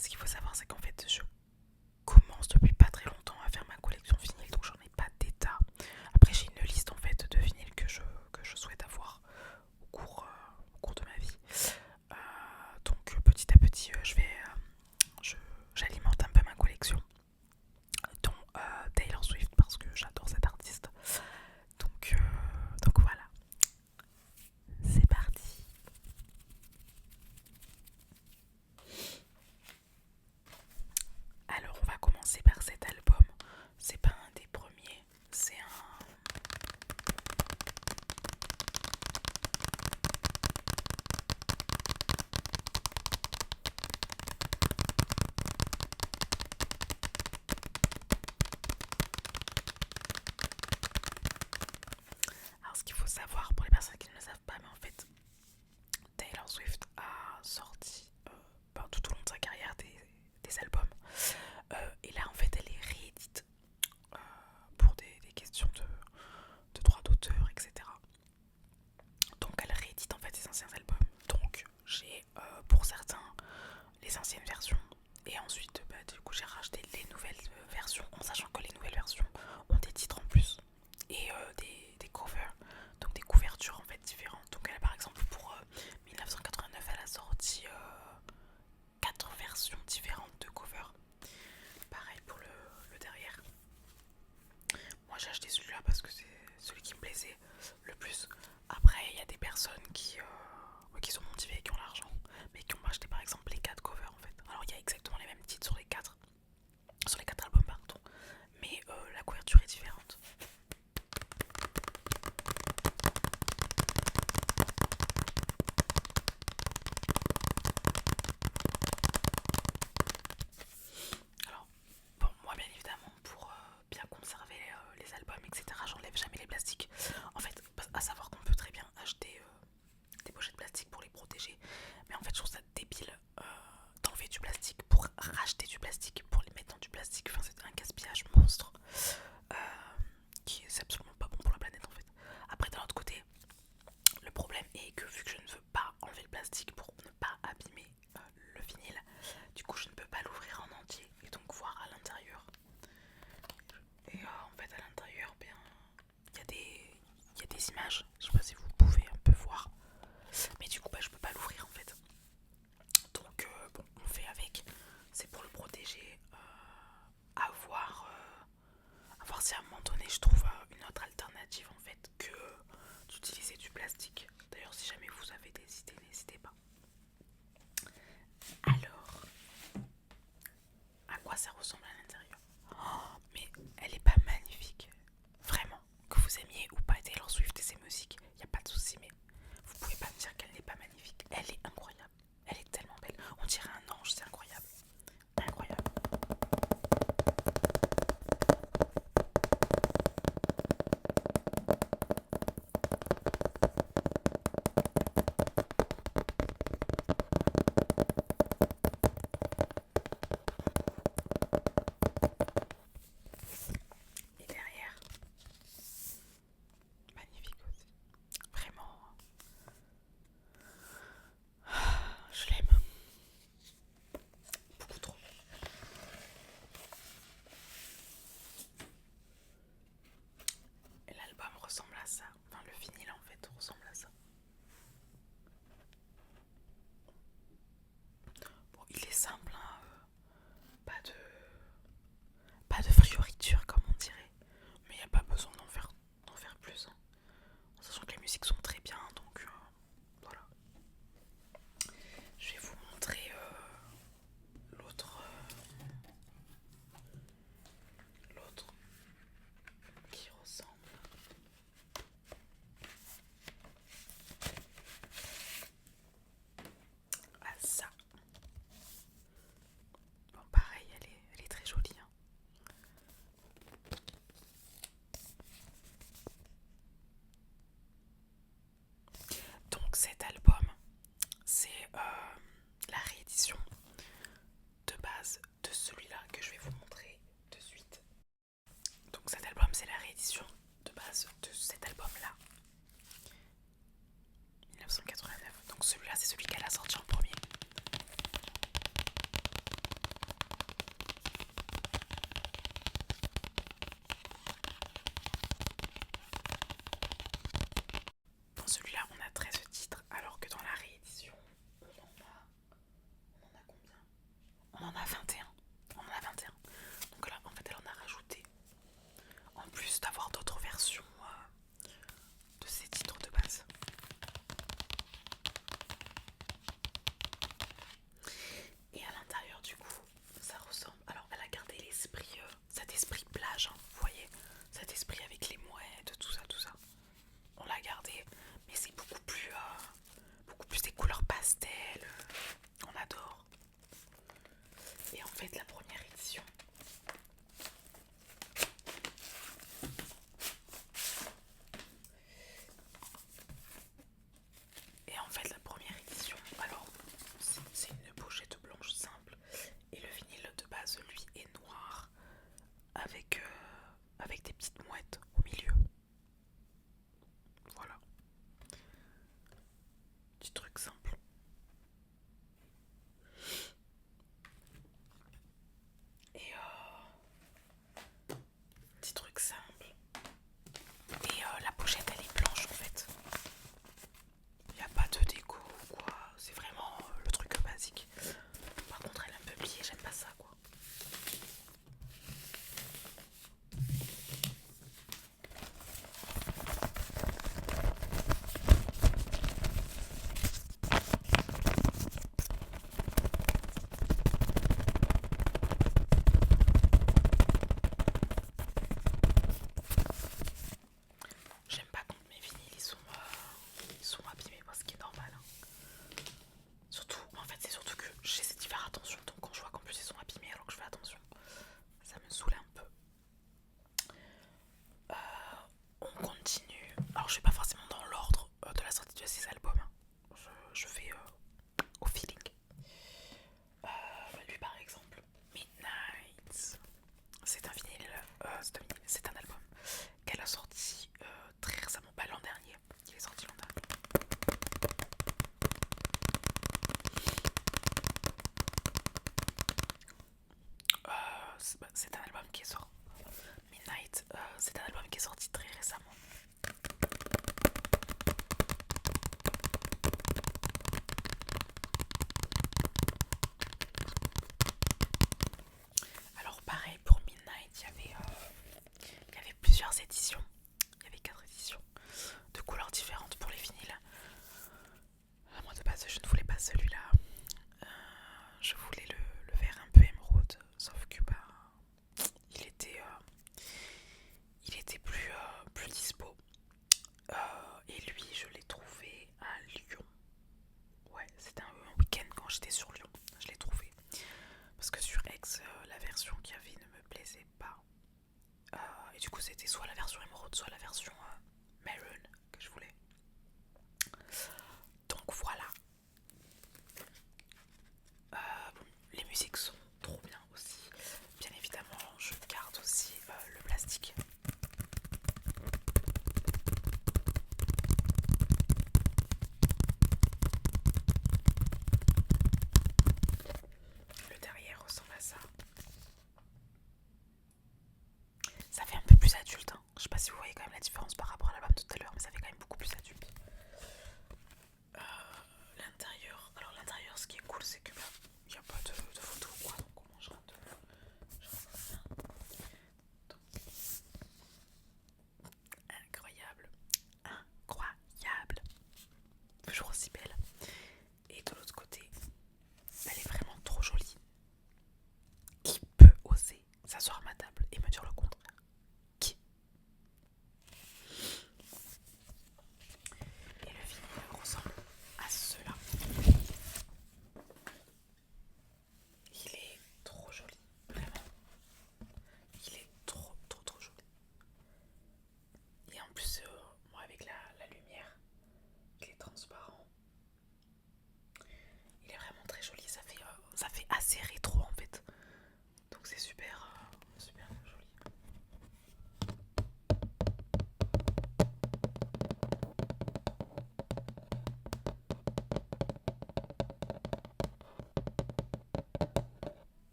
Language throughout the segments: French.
Ce qu'il faut savoir, c'est qu'en fait, je commence depuis pas très longtemps à faire ma collection vinyle, donc j'en ai pas d'état. Après, j'ai une liste en fait de vinyles que je souhaite avoir au cours de ma vie. Donc petit à petit, j'alimente un peu ma collection, dont Taylor Swift parce que j'adore cette artiste. Donc voilà, c'est parti. Alors on va commencer par cet album. C'est pas un des premiers, c'est un. Alors ce qu'il faut savoir pour les personnes qui ne le savent pas, mais en fait Taylor Swift a sorti tout au long de sa carrière des albums. Et là en fait elle les réédite pour des questions de droits d'auteur, etc. Donc elle réédite en fait ses anciens albums. Donc j'ai pour certains les anciennes versions et ensuite du coup j'ai racheté les nouvelles versions en sachant que les nouvelles versions ont des titres en plus et des covers, donc des couvertures en fait différentes. Donc elle par exemple pour 1989 elle a sorti 4 versions différentes de covers. Pareil pour le derrière. Moi j'ai acheté celui-là parce que c'est celui qui me plaisait le plus. Après il y a des personnes qui sont motivées et qui ont l'argent mais qui ont acheté par exemple les 4 covers en fait. Alors il y a exactement les mêmes titres sur les quatre albums pardon, mais la couverture est différente. albums. Je fais au feeling. Lui par exemple, Midnight. C'est un vinyle, c'est un album qu'elle a sorti très récemment, l'an dernier. Il est sorti l'an dernier. C'est un album qui est sorti. Midnight, c'est un album qui est sorti très récemment. Alors pareil pour Midnight, il y avait plusieurs éditions. Il y avait 4 éditions de couleurs différentes pour les vinyles. Moi de base je ne voulais pas celui-là. Je voulais le vert un peu émeraude, sauf que il était plus dispo. Et lui je l'ai trouvé à Lyon. Ouais, c'était un week-end quand j'étais sur Lyon. Je l'ai trouvé. Parce que sur Aix, la version qu'il y avait ne me plaisait pas. Et du coup c'était soit la version émeraude, soit la version maroon que je voulais. Donc voilà. Les musiques sont trop bien aussi. Bien évidemment, je garde aussi le plastique. Le derrière ressemble à ça. Ça fait un peu plus adulte. Hein. Je sais pas si vous voyez quand même la différence par rapport à l'album tout à l'heure, mais ça fait quand même beaucoup plus adulte. L'intérieur. Alors l'intérieur, ce qui est cool, c'est que il n'y a pas de photo ou quoi, donc au moins je rentre bien. Incroyable. Incroyable. Toujours aussi belle. Et de l'autre côté, elle est vraiment trop jolie. Qui peut oser s'asseoir à ma table et me dire le contraire? Qui? Et le vinyle ressemble à cela. Il est trop joli, vraiment. Il est trop joli. Et en plus, moi avec la lumière, il est transparent. Il est vraiment très joli. Ça fait assez rétro en fait. Donc c'est super joli.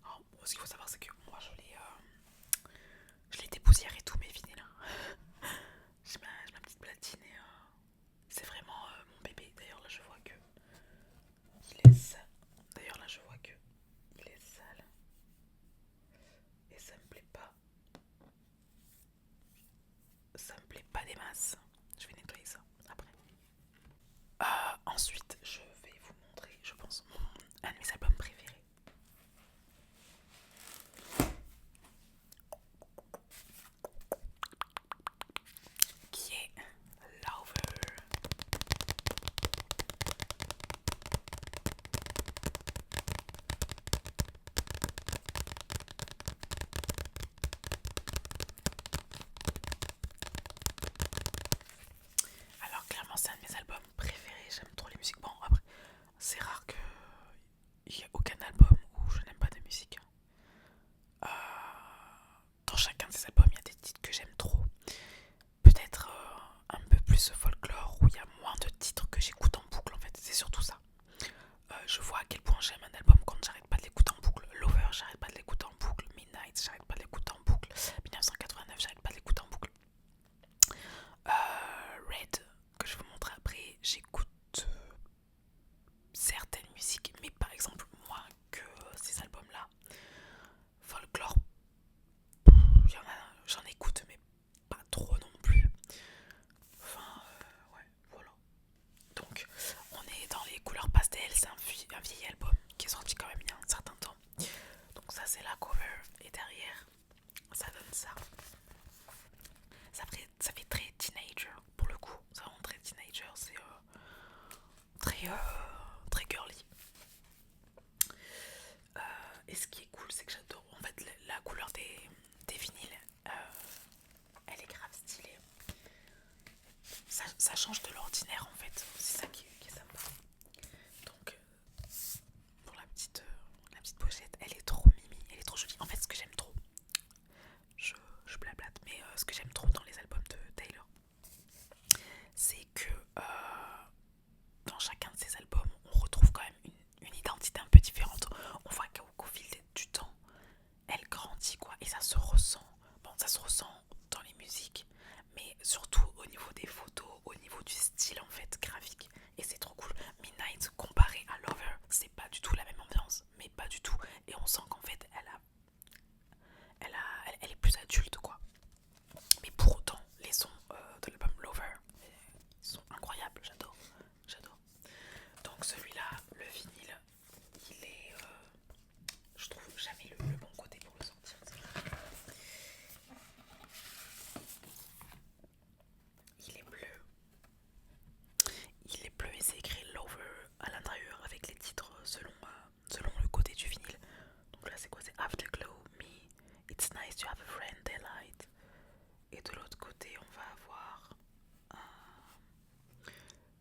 Alors, ce qu'il faut savoir, c'est que moi je l'ai dépoussiéré tous mes vinyles. J'ai ma petite platine et c'est vraiment mon bébé. D'ailleurs là je vois que il est sale. Et ça me plaît pas. Ça me plaît pas des masses. Je vais nettoyer ça après. Ensuite, je vais vous montrer, je pense, un de mes albums préférés. Qui est Lover. Alors clairement c'est un de mes albums préférés, j'aime trop les musiques. Bon après, c'est rare qu'il n'y ait aucun album où je n'aime pas de musique. Dans chacun de ces albums, il y a des titres que j'aime trop. Peut-être un peu plus folklore, où il y a moins de titres que j'écoute en boucle en fait, c'est surtout ça. Je vois à quel point j'aime un album quand j'arrête pas de l'écouter en boucle. Lover, j'arrête pas de l'écouter en boucle. Midnight, j'arrête pas de l'écouter en boucle. 1989, j'arrête pas de l'écouter en boucle. Red, que je vais vous montrer après, j'écoute certaines musiques, mais par exemple moins que ces albums-là. Folklore, j'en écoute, mais pas trop non plus. Enfin, ouais, voilà. Donc, on est dans les couleurs pastel, c'est un vieil album qui est sorti quand même il y a un certain temps. Donc ça c'est la cover, et derrière, ça donne ça. Ça fait très teenager pour le coup, ça rend très teenager, c'est très girly. Et ce qui est cool, c'est que j'adore en fait la couleur des vinyles. Elle est grave stylée. Ça change de l'ordinaire en fait. C'est ça qui est sympa. Donc pour la petite pochette, elle est trop mimi, elle est trop jolie. En fait, ce que j'aime trop, je, je blablate, mais ce que j'aime trop dans les albums de Taylor, c'est que dans chacun de ces albums, on retrouve quand même une identité un peu différente. On voit qu'au fil du temps, elle grandit quoi, et ça se ressent. Bon, ça se ressent dans les musiques, mais surtout au niveau des photos, au niveau du style en fait graphique, et c'est trop cool. Midnight comparé à Lover, c'est pas du tout la même ambiance, mais pas du tout, et on sent qu'en fait elle est plus adulte quoi. Mais pour autant, les sons de l'album Lover, ils sont incroyables, j'adore. Donc celui-là, le vinyle, il est, je trouve jamais le bon côté pour le sortir. Il est bleu. Il est bleu et c'est écrit Lover à l'intérieur avec les titres selon le côté du vinyle. Donc là c'est quoi? C'est Afterglow, Me, It's Nice to Have a Friend, Daylight. Et de l'autre côté on va avoir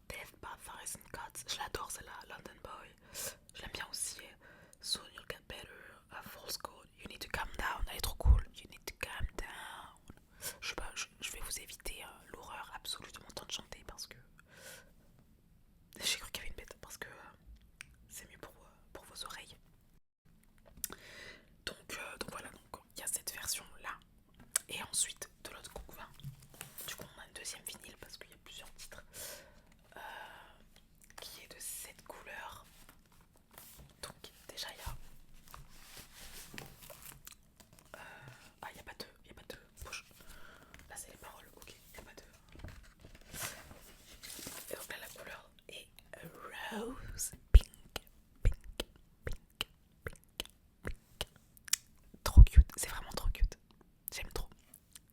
Death by Thousand Cuts. Je l'adore celle-là, London Boy. Je l'aime bien aussi. Soon You'll Get Better, A False Code, You Need to Calm Down. Elle est trop cool. You Need to Calm Down. Je sais pas, je vais vous éviter l'horreur absolue de mon temps de chanter parce que j'ai cru qu'il y avait une bête, parce que c'est mieux pour vos oreilles. Donc voilà, donc il y a cette version là. Et ensuite de l'autre côté, du coup on a un deuxième vinyle parce qu'il y a plusieurs titres qui est de cette couleur. Donc déjà il y a il y a pas de bouche. Là c'est les paroles, ok, il y a pas de. Et donc là la couleur est rose pink. Trop cute, c'est vraiment trop cute. J'aime trop.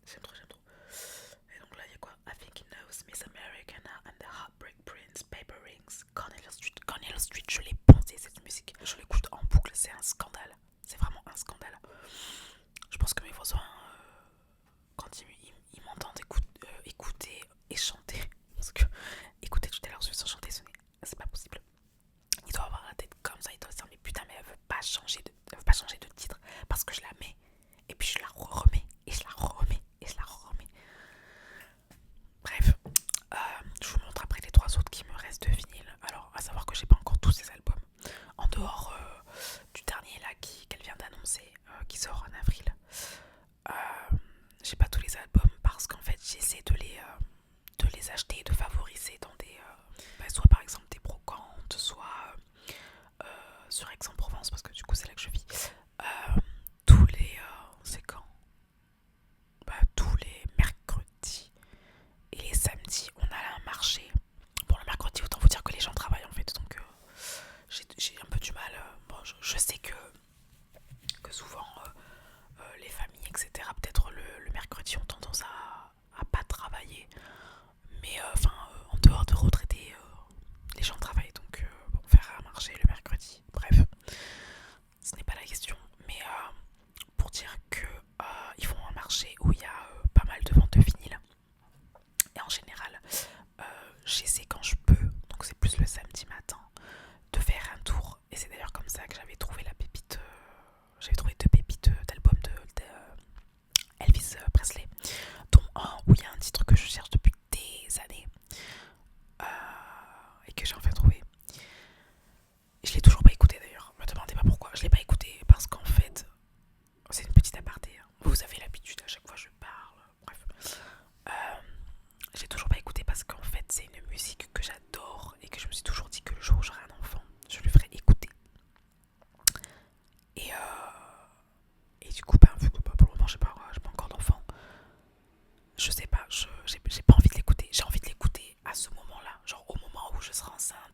Et donc là il y a quoi? I Think He Knows, Miss Americana and the Heartbreak Prince, Paper Rings, Cornelia Street, je l'ai poncé cette musique. Je l'écoute en boucle, c'est un scandale. C'est vraiment un scandale. Je pense que mes voisins, quand ils m'entendent écouter et chanter, parce que écouter tout à l'heure sans chanter, c'est pas possible. Ils doivent avoir la tête comme ça, ils doivent se dire mais putain mais elle veut pas changer de titre parce que je la mets et puis je la remets et je la remets et je la remets. Bref, je vous montre après les trois autres qui me restent de vinyle. Alors à savoir que j'ai pas encore tous ces albums en dehors du dernier là qu'elle vient d'annoncer qui sort en avril. J'ai pas tous les albums parce qu'en fait j'essaie de les acheter et de favoriser dans des soit par exemple des brocantes, soit sur Aix-en-Provence parce que du coup c'est là que je vis. Tous les c'est quand tous les mercredis et les samedis on a un marché. Bon le mercredi autant vous dire que les gens travaillent en fait, donc j'ai un peu du mal. Bon je sais que souvent les familles etc peut-être le mercredi ont tendance à pas travailler, mais en dehors de retraités les gens travaillent, donc bon, faire un marché le mercredi, bref ce n'est pas la question, mais pour dire que ils font un marché où il y a pas mal de ventes de vinyle et en général j'essaie quand je peux, donc c'est plus le samedi matin, de faire un tour, et c'est d'ailleurs comme ça que j'avais trouvé la pépite, j'avais trouvé deux pépites d'albums de Elvis Presley, dont un où il y a un titre que je cherche depuis des années et que j'ai enfin trouvé. Je l'ai toujours pas écouté d'ailleurs, me demandez pas pourquoi. Je l'ai pas écouté parce qu'en fait, c'est une petite aparté, hein. Vous avez l'habitude, à chaque fois je parle, bref. J'ai toujours pas écouté parce qu'en fait c'est une musique que j'adore et que je me suis toujours dit que le jour où j'aurai un enfant, je lui ferai écouter. Et du coup, vu que pour le moment j'ai pas encore d'enfant, je sais pas, j'ai pas envie de l'écouter. J'ai envie de l'écouter à ce moment-là, genre au moment où je serai enceinte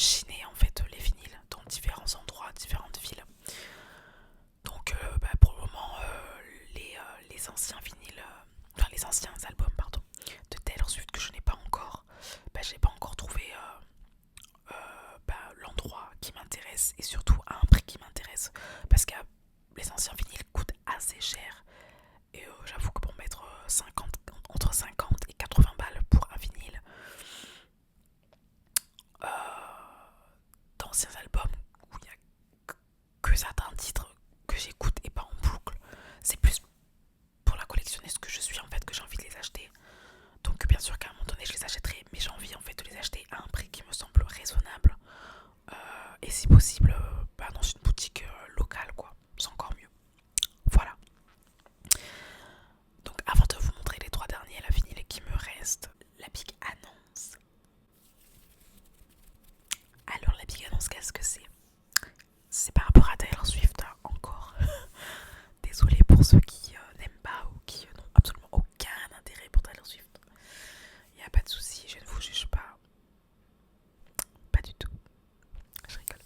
chiner en fait les vinyles dans différents endroits, différentes villes. Donc pour le moment, les anciens vinyles, enfin les anciens albums pardon, de Taylor Swift que je n'ai pas encore, j'ai pas encore trouvé l'endroit qui m'intéresse et surtout à un prix qui m'intéresse parce que les anciens vinyles coûtent assez cher et j'avoue que pour mettre 50, entre 50 et 80 balles pour un vinyle euh, d'anciens albums où il n'y a que certains titres que j'écoute et pas en boucle, c'est plus pour la collectionniste que je suis en fait que j'ai envie de les acheter. Donc bien sûr qu'à un moment donné je les achèterai, mais j'ai envie en fait de les acheter à un prix qui me semble raisonnable et si possible dans une boutique locale quoi, c'est encore mieux. Voilà. Donc avant de vous montrer les trois derniers, la vinyle qui me reste, la big annonce. Alors la big annonce, qu'est-ce que c'est? C'est par rapport à Taylor Swift encore. Désolée pour ceux qui n'aiment pas ou qui n'ont absolument aucun intérêt pour Taylor Swift. Il n'y a pas de souci, je ne vous juge pas. Pas du tout. Je rigole.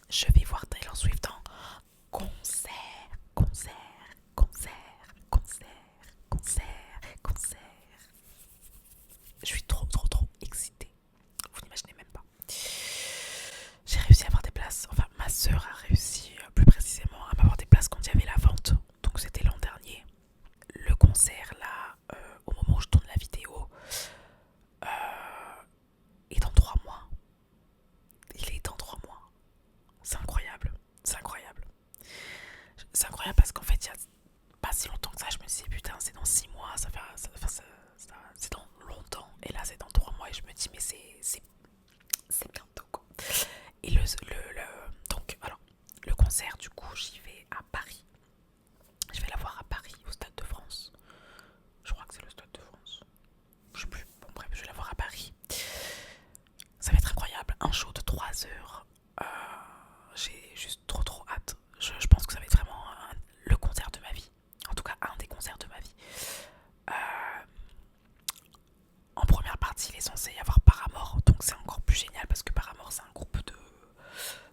Je vais voir Taylor Swift en concert, concert, concert, concert, concert, concert. Je suis trop excitée. Vous n'imaginez même pas. J'ai réussi à avoir des places. Enfin, ma soeur a réussi plus précisément à m'avoir des places quand il y avait la vente. Donc c'était l'an dernier. Le concert là, au moment où je tourne la vidéo, est dans 3 mois. Il est dans 3 mois. C'est incroyable. C'est incroyable. C'est incroyable parce qu'en fait, il y a pas si longtemps que ça, je me disais putain, c'est dans 6 mois, c'est dans longtemps. Et là, c'est dans 3 mois et je me dis, mais c'est bientôt quoi. Et donc, alors, le concert, du coup, j'y vais à Paris. Je vais la voir à Paris, au Stade de France. Je crois que c'est le Stade de France. Je sais plus. Bon, bref, je vais la voir à Paris. Ça va être incroyable. Un show de 3 heures. J'ai juste trop hâte. Je pense que ça va être vraiment le concert de ma vie. En tout cas, un des concerts de ma vie. En première partie, il est censé y avoir Paramore. Donc c'est encore plus génial parce que Paramore, c'est un groupe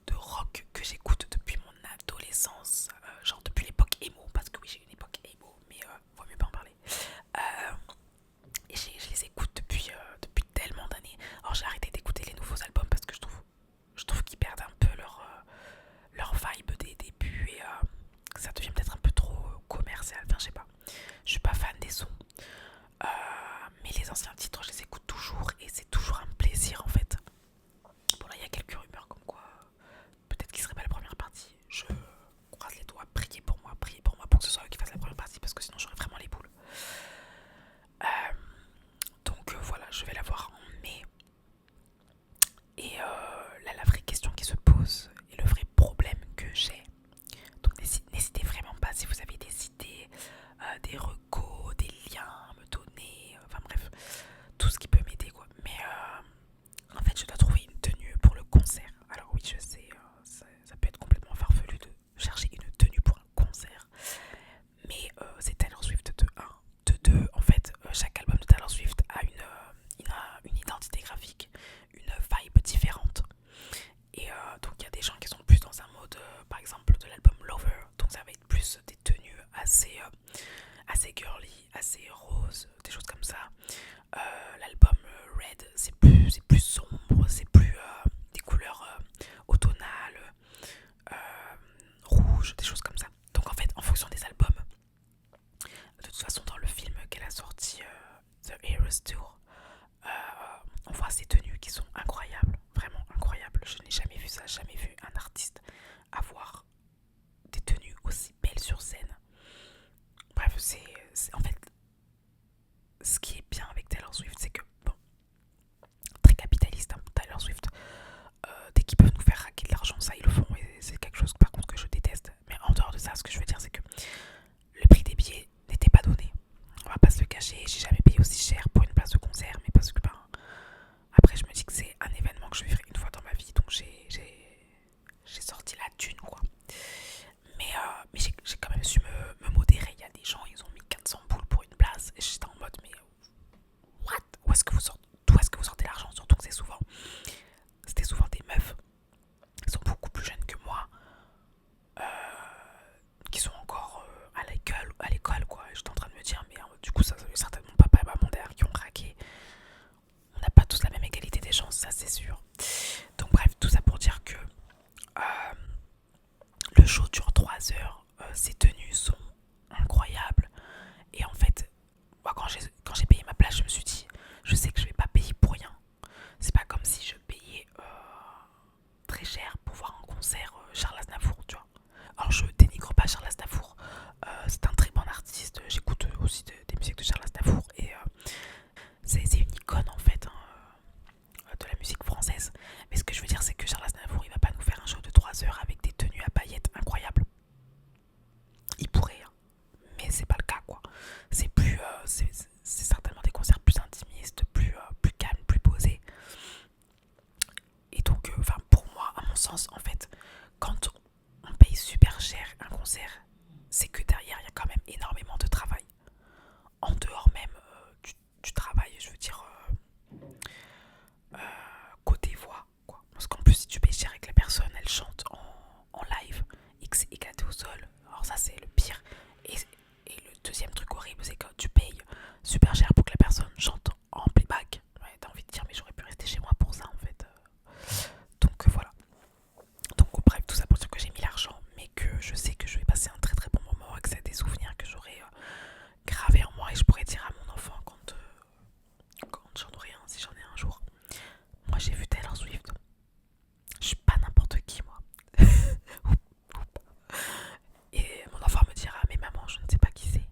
de rock que j'écoute depuis mon adolescence. Genre depuis l'époque emo. Parce que oui, j'ai une époque emo. Mais vaut mieux pas en parler. Et je les écoute depuis tellement d'années. Alors j'ai arrêté d'écouter les nouveaux albums parce que je trouve qu'ils perdent un peu leur vibe des débuts et ça devient peut-être un peu trop commercial. Enfin, je sais pas. Je suis pas fan des sons. Mais les anciens titres, je les écoute toujours et c'est toujours un plaisir en fait. Bon, là, il y a quelques rumeurs comme quoi peut-être qu'il serait pas la première partie. Je croise les doigts. Priez pour moi pour que ce soit eux qui fassent la première partie parce que sinon j'aurais vraiment les boules. Donc voilà, je vais la voir en mai. Et là, la vraie question qui se pose et le vrai problème que j'ai. Donc n'hésitez vraiment pas si vous avez des idées, des recos, des liens à me donner, enfin bref, tout ce qui peut m'aider quoi. Mais en fait, je dois trouver une tenue pour le concert. Alors oui, je sais, ça peut être complètement farfelu de chercher une tenue pour un concert. Mais c'est Taylor Swift de 1. De 2, en fait, chaque album de Taylor Swift a une identité graphique, une vibe différente. sens, en fait, quand on paye super cher un concert, c'est que derrière, il y a quand même énormément de travail. En dehors même du travail, je veux dire, côté voix, quoi. Parce qu'en plus, si tu payes cher et que la personne, elle chante en live et que c'est éclaté au sol, alors ça, c'est le pire. Et, et le deuxième truc horrible, c'est que tu payes super cher pour que la personne chante en playback. Ouais, t'as envie de dire, mais j'aurais pu rester chez moi pour ça, en fait. Donc voilà. Donc bref, tout ça pour dire que j'ai mis l'argent, mais que je sais que je vais passer un très très bon moment, et que c'est des souvenirs que j'aurai gravés en moi et je pourrais dire à mon enfant quand j'en aurai un, si j'en ai un jour. Moi j'ai vu Taylor Swift. Je suis pas n'importe qui, moi. Et mon enfant me dira, mais maman, je ne sais pas qui c'est.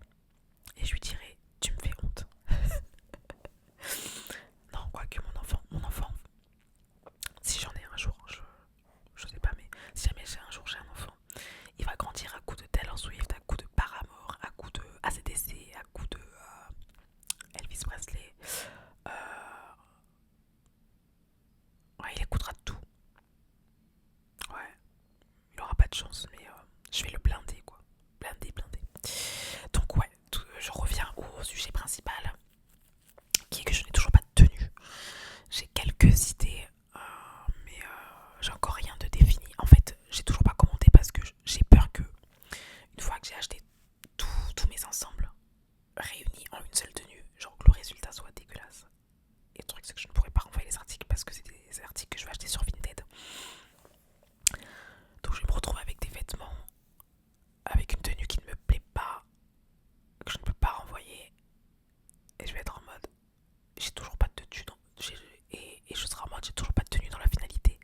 Et je lui dirai, tu me fais honte. Non, quoique mon enfant, si j'en ai un jour, je sais pas, mais si jamais j'ai un jour j'ai un enfant, il va grandir à coup de Taylor Swift, à coup de Paramore, à coup de AC/DC, à coup de Elvis Presley. Euh, ouais, il écoutera tout. Ouais, il aura pas de chance, mais je vais le blinder, quoi. Blinder, blinder. Donc ouais, je reviens au sujet principal, qui est que je n'ai toujours pas de tenue. J'ai quelques idées, mais j'ai encore rien de défini. En fait, j'ai toujours pas commandé parce que j'ai peur que, une fois que j'ai acheté tous mes ensembles réunis en une seule tenue, genre que le résultat soit dégueulasse. Et le truc, c'est que je ne pourrais pas renvoyer les articles parce que c'est des articles que je vais acheter sur Vinted. Donc je vais me retrouver avec des vêtements, avec une tenue qui ne me plaît pas, que je ne peux pas renvoyer. Et je vais être en mode, j'ai toujours pas de tenue. Et je serai en mode, j'ai toujours pas de tenue dans la finalité.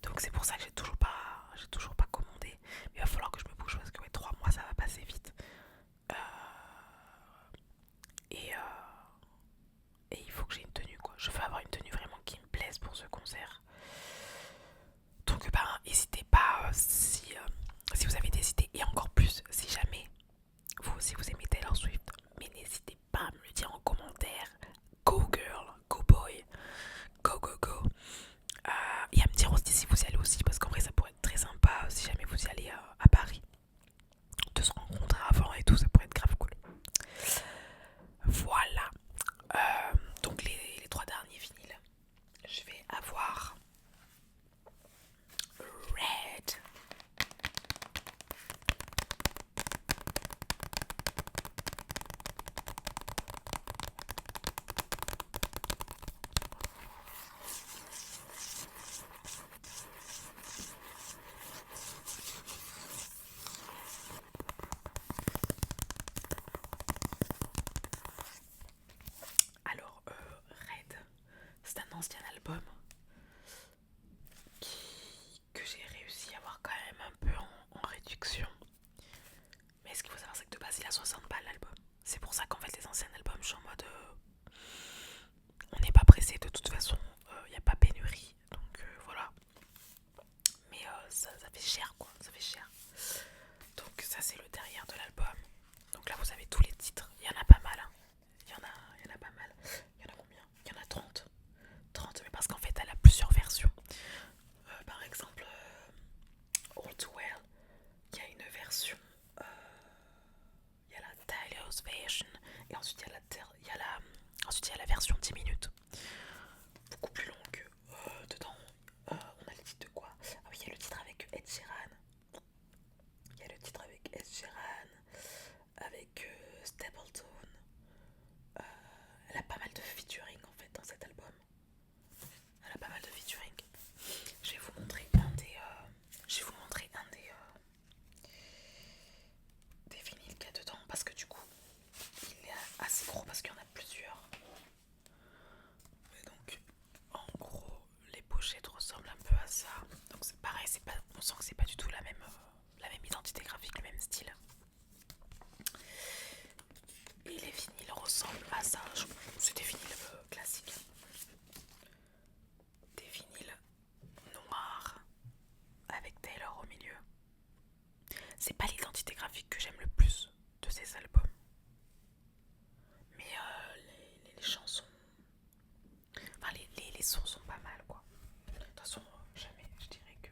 Donc c'est pour ça que j'ai toujours pas commandé. Mais il va falloir que je me bouge parce que ouais, 3 mois ça va passer vite. Euh, et, et il faut que j'ai une tenue, quoi. Je veux avoir une tenue vraiment qui me plaise pour ce concert. Donc ben n'hésitez pas si vous avez des idées, et encore plus si jamais vous aussi vous aimez Taylor Swift, mais n'hésitez pas à me le dire en commentaire. Go girl, go boy, go go go. Et à me dire aussi si vous y allez aussi, parce qu'en vrai ça pourrait être très sympa si jamais vous y allez à Paris, de se rencontrer avant et tout, ça pourrait être grave cool. Voilà. Donc les 3 derniers vinyles, je vais avoir Red. Alors Red, c'est un ancien album que j'ai réussi à avoir quand même un peu en réduction. Mais ce qu'il faut savoir, c'est que de base il a 60 balles l'album. C'est pour ça qu'en fait les anciens albums, je suis en mode on n'est pas pressé de toute façon, il n'y a pas pénurie. Donc voilà. Mais ça fait cher, quoi, ça fait cher. Donc ça c'est le derrière de l'album. Donc là vous avez tous les titres, il y en a pas mal, hein. Il y en a pas mal. Il y en a combien? Il y en a 30. 30, mais parce qu'en fait elle a plusieurs versions. Par exemple, All Too Well, il y a une version, il y a la Tyler's version, et ensuite ensuite il y a la version 10 minutes, beaucoup plus longue. Dedans, on a le titre de quoi? Ah oui, il y a le titre avec Ed Sheeran. Il y a le titre avec Ed Sheeran, avec Stapleton. Elle a pas mal de featuring en fait dans cet album. Elle a pas mal de featuring. Je vais vous montrer des vinyles qu'il y a dedans, parce que du coup il est assez gros parce qu'il y en a plusieurs. Mais donc en gros les pochettes ressemblent un peu à ça. Donc c'est pareil, on sent que c'est pas du tout la même identité graphique, le même style. Et les vinyles ressemblent à ça. C'est des vinyles classiques. Des vinyles noirs avec Taylor au milieu. C'est pas l'identité graphique que j'aime le plus de ces albums. Mais les chansons, enfin les sons sont pas mal, quoi. De toute façon, jamais je dirais que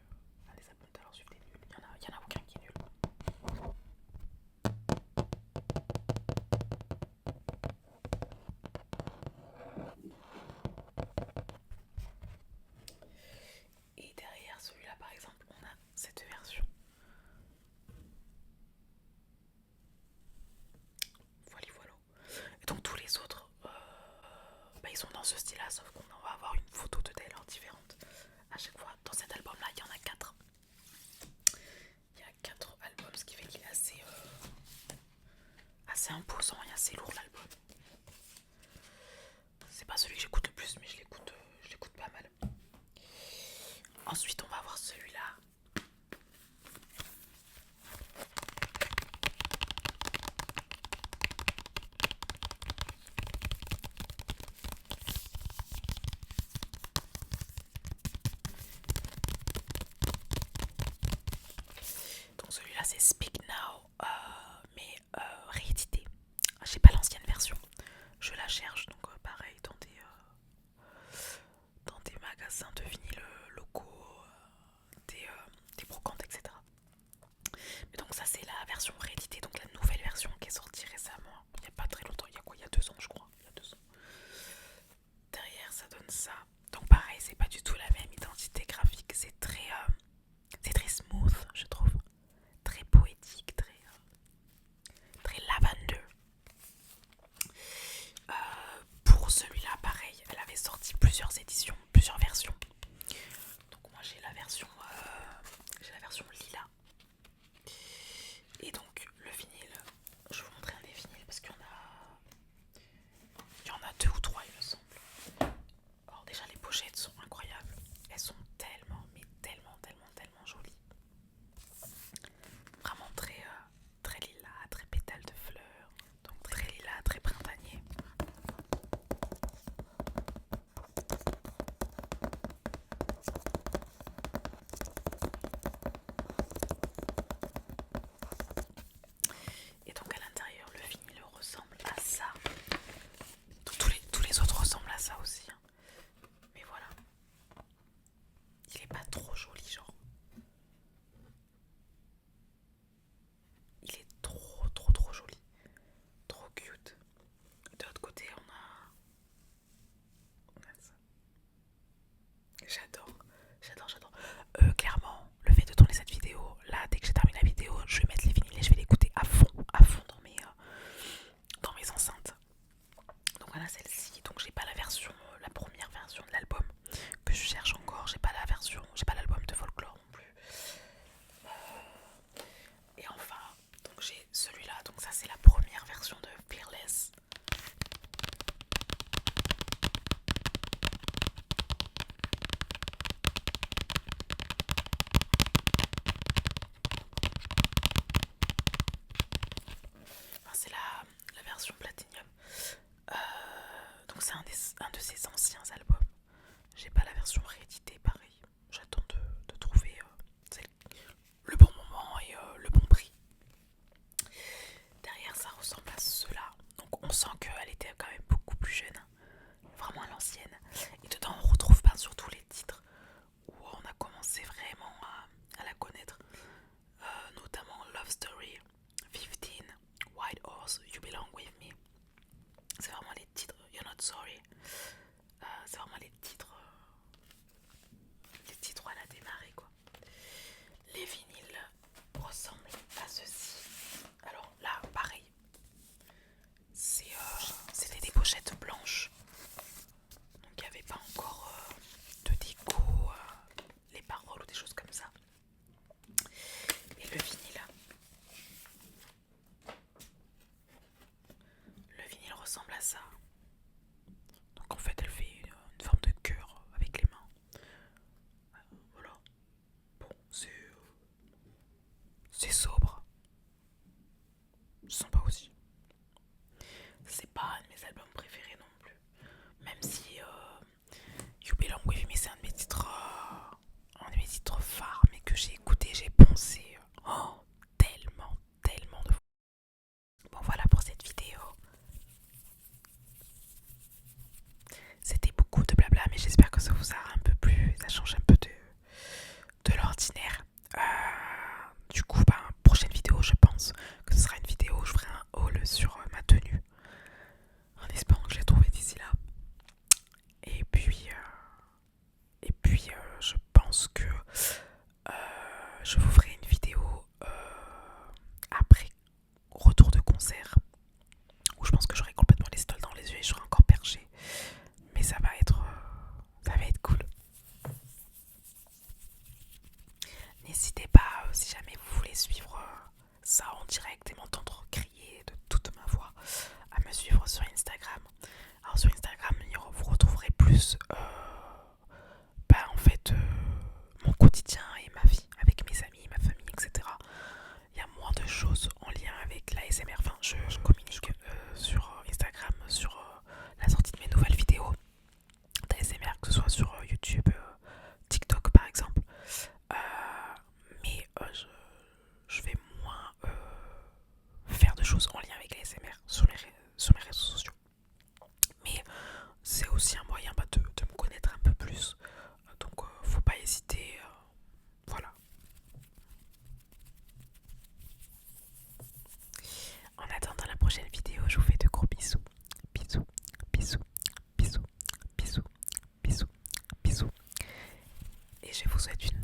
assez imposant et assez lourd l'album. C'est pas celui que j'écoute le plus, mais je l'écoute pas mal. Ensuite, on va voir celui-là. Donc celui-là c'est Speak Now, mais réédité. J'ai pas l'ancienne version, je la cherche, donc pareil dans des magasins de vinyle locaux, des brocantes, etc. Mais donc ça c'est la version rééditée, donc la nouvelle version qui est sortie récemment, il n'y a pas très longtemps, il y a quoi, il y a 2 ans je crois, il y a 2 ans. Derrière ça donne ça, donc pareil c'est pas du tout la même identité graphique, c'est très smooth je trouve, très poétique, très lavender. Pour celui-là pareil, elle avait sorti plusieurs éditions, plusieurs versions. Donc moi j'ai la version lila. Et donc le vinyle, je vais vous montrer un des vinyles parce qu'il y en a 2 ou 3 il me semble. Alors déjà les pochettes sont incroyables, elles sont tellement jolies. Vraiment très lilas, très pétales de fleurs, donc très lilas, très printanier. Et donc à l'intérieur le vinyle ressemble à ça. Tous les autres ressemblent à ça aussi, hein. Mais voilà, il est pas trop joli genre. Il est trop joli, trop cute. De l'autre côté on a ça. J'adore. Clairement, le fait de tourner cette vidéo, là, dès que j'ai terminé la vidéo, je vais mettre les vinyles et je vais l'écouter à fond dans mes enceintes. Donc voilà celle-ci. Donc j'ai pas la première version de l'album que je cherche encore. J'ai pas l'album de Folklore non plus. Et enfin, donc j'ai celui-là. Donc ça c'est la première version de Fearless. Enfin, c'est la version Platinum. Donc c'est un de ses anciens albums. J'ai pas la version rééditée, pareil. J'attends de trouver le bon moment et le bon prix. Derrière ça ressemble à cela. Donc on sent qu'elle était quand même beaucoup plus jeune, vraiment à l'ancienne. Et dedans on retrouve surtout les titres où on a commencé vraiment à la connaître, notamment Love Story, 15, White Horse, You Belong With Me. C'est vraiment les titres, You're Not Sorry. C'est vraiment les titres où elle a démarré quoi. Les vinyles ressemblent à ceci. Alors là, pareil, c'était des pochettes blanches, donc il n'y avait pas encore de déco, les paroles ou des choses comme ça. Et le vinyle ressemble à ça. Donc en fait elle fait une forme de cœur avec les mains. Voilà. Bon, c'est sobre. Sympa aussi. C'est pas un de mes albums préférés non plus. Même si You Belong With Me c'est un de mes titres phares, mais que j'ai écouté, j'ai pensé tellement de fois. Bon voilà pour cette vidéo. C'était beaucoup de blabla, mais j'espère que ça vous a un peu plu, ça change un peu de l'ordinaire. Du coup, prochaine vidéo, je pense que ce sera une vidéo où je ferai un haul sur ma tenue, en espérant que je l'ai trouvé d'ici là. Et puis je pense que je vous ferai une vidéo après retour de concert, où je pense que j'aurai complètement les stalls dans les yeux et je serai encore perché. Mais ça va être cool. N'hésitez pas, si jamais vous voulez suivre ça en direct et m'entendre crier de toute ma voix, de mon quotidien et ma vie avec mes amis, ma famille, etc. Il y a moins de choses en lien avec l'ASMR. Enfin, je communique sur Instagram, sur la sortie de mes nouvelles vidéos d'ASMR, que ce soit sur YouTube, TikTok par exemple. Euh, mais je vais moins faire de choses en lien avec l'ASMR sur mes réseaux sociaux. Mais c'est aussi un moyen de me connaître un peu plus. Donc faut pas hésiter. Voilà. En attendant la prochaine vidéo, je vous fais de gros bisous. Bisous, bisous, bisous, bisous, bisous, bisous. Et je vous souhaite une